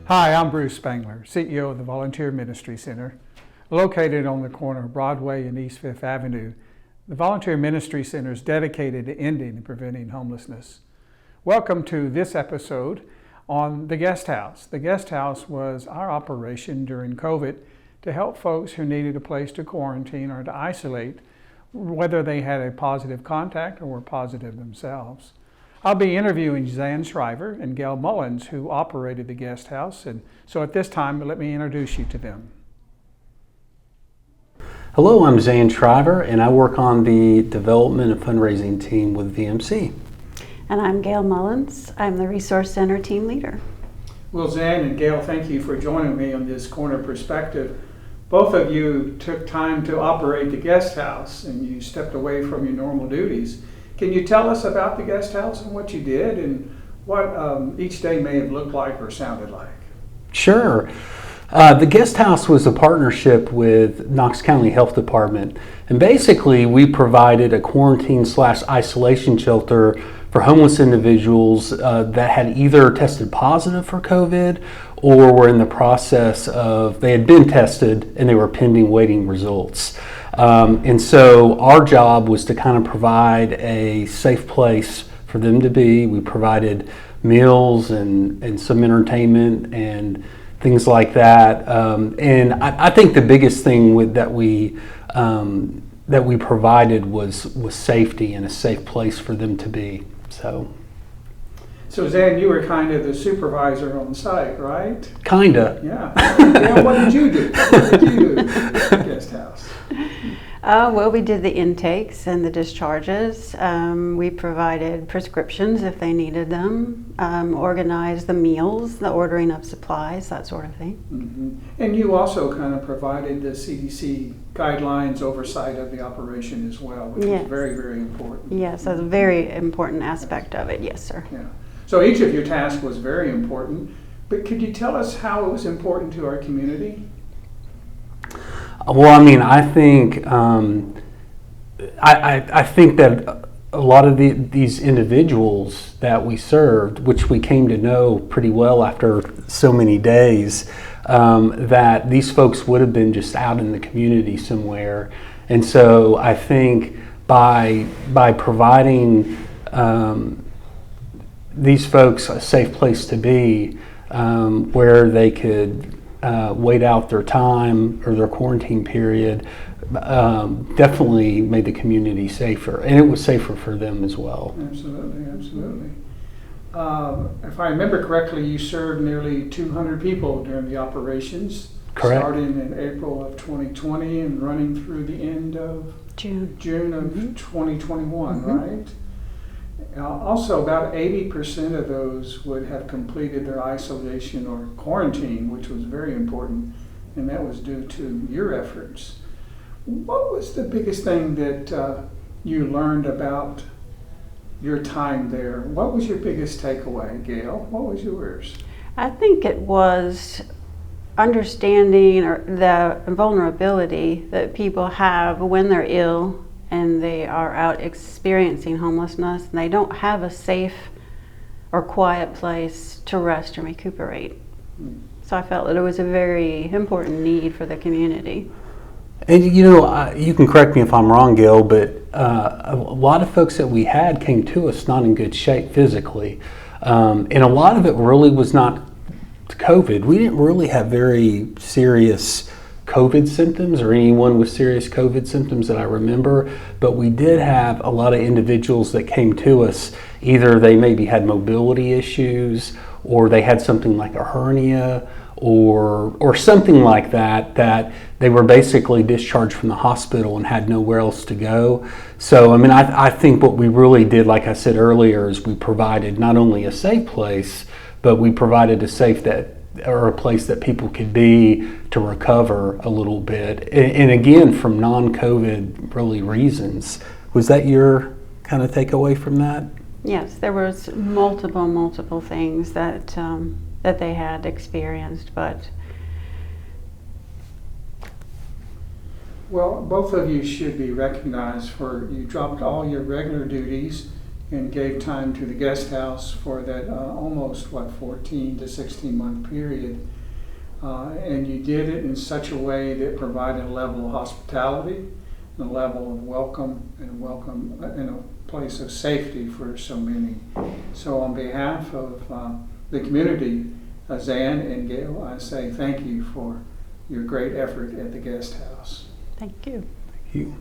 Hi, I'm Bruce Spangler, CEO of the Volunteer Ministry Center. Located on the corner of Broadway and East Fifth Avenue, the Volunteer Ministry Center is dedicated to ending and preventing homelessness. Welcome to this episode on the Guest House. The Guest House was our operation during COVID to help folks who needed a place to quarantine or to isolate, whether they had a positive contact or were positive themselves. I'll be interviewing Schriver and Gail Mullins, who operated the guest house. And so at this time, let me introduce you to them. Hello, I'm Schriver, and I work on the development and fundraising team with VMC. And I'm Gail Mullins. I'm the Resource Center team leader. Well, Zan and Gail, thank you for joining me on this corner perspective. Both of you took time to operate the guest house, and you stepped away from your normal duties. Can you tell us about the guest house and what you did and what each day may have looked like or sounded like? Sure. The guest house was a partnership with Knox County Health Department, and basically we provided a quarantine/isolation shelter for homeless individuals that had either tested positive for COVID or were in the process of, they had been tested and they were pending waiting results. And so our job was to kind of provide a safe place for them to be. We provided meals and some entertainment and things like that. And I think the biggest thing that we provided was safety and a safe place for them to be. So Zan, you were kind of the supervisor on site, right? Kinda. Yeah. Gail, what did you do? What did you do at the guest house? Well, we did the intakes and the discharges. We provided prescriptions if they needed them, organized the meals, the ordering of supplies, that sort of thing. Mm-hmm. And you also kind of provided the CDC guidelines oversight of the operation as well, which is very, very important. Yes, that's a very important aspect of it. Yes, sir. Yeah. So each of your tasks was very important, but could you tell us how it was important to our community? Well, I mean, I think I think that a lot of these individuals that we served, which we came to know pretty well after so many days, that these folks would have been just out in the community somewhere, and so I think by providing these folks a safe place to be, where they could wait out their time or their quarantine period, definitely made the community safer, and it was safer for them as well. Absolutely, absolutely. If I remember correctly, you served nearly 200 people during the operations. Correct. Starting in April of 2020 and running through the end of June of 2021, right? Also, about 80% of those would have completed their isolation or quarantine, which was very important, and that was due to your efforts. What was the biggest thing that you learned about your time there? What was your biggest takeaway, Gail? What was yours? I think it was understanding the vulnerability that people have when they're ill and they are out experiencing homelessness, and they don't have a safe or quiet place to rest and recuperate. So I felt that it was a very important need for the community. And you know, you can correct me if I'm wrong, Gail, but a lot of folks that we had came to us not in good shape physically. And a lot of it really was not COVID. We didn't really have very serious COVID symptoms or anyone with serious COVID symptoms that I remember, but we did have a lot of individuals that came to us. Either they maybe had mobility issues, or they had something like a hernia, or something like that they were basically discharged from the hospital and had nowhere else to go. So I mean, I think what we really did, like I said earlier, is we provided not only a safe place, but we provided a place that people could be to recover a little bit, and again, from non-COVID really reasons. Was that your kind of takeaway from that? Yes, there was multiple things that they had experienced, but Well, both of you should be recognized for you dropped all your regular duties and gave time to the guest house for that almost, 14 to 16 month period. And you did it in such a way that provided a level of hospitality, a level of welcome, and a place of safety for so many. So on behalf of the community, Zan and Gail, I say thank you for your great effort at the guest house. Thank you. Thank you.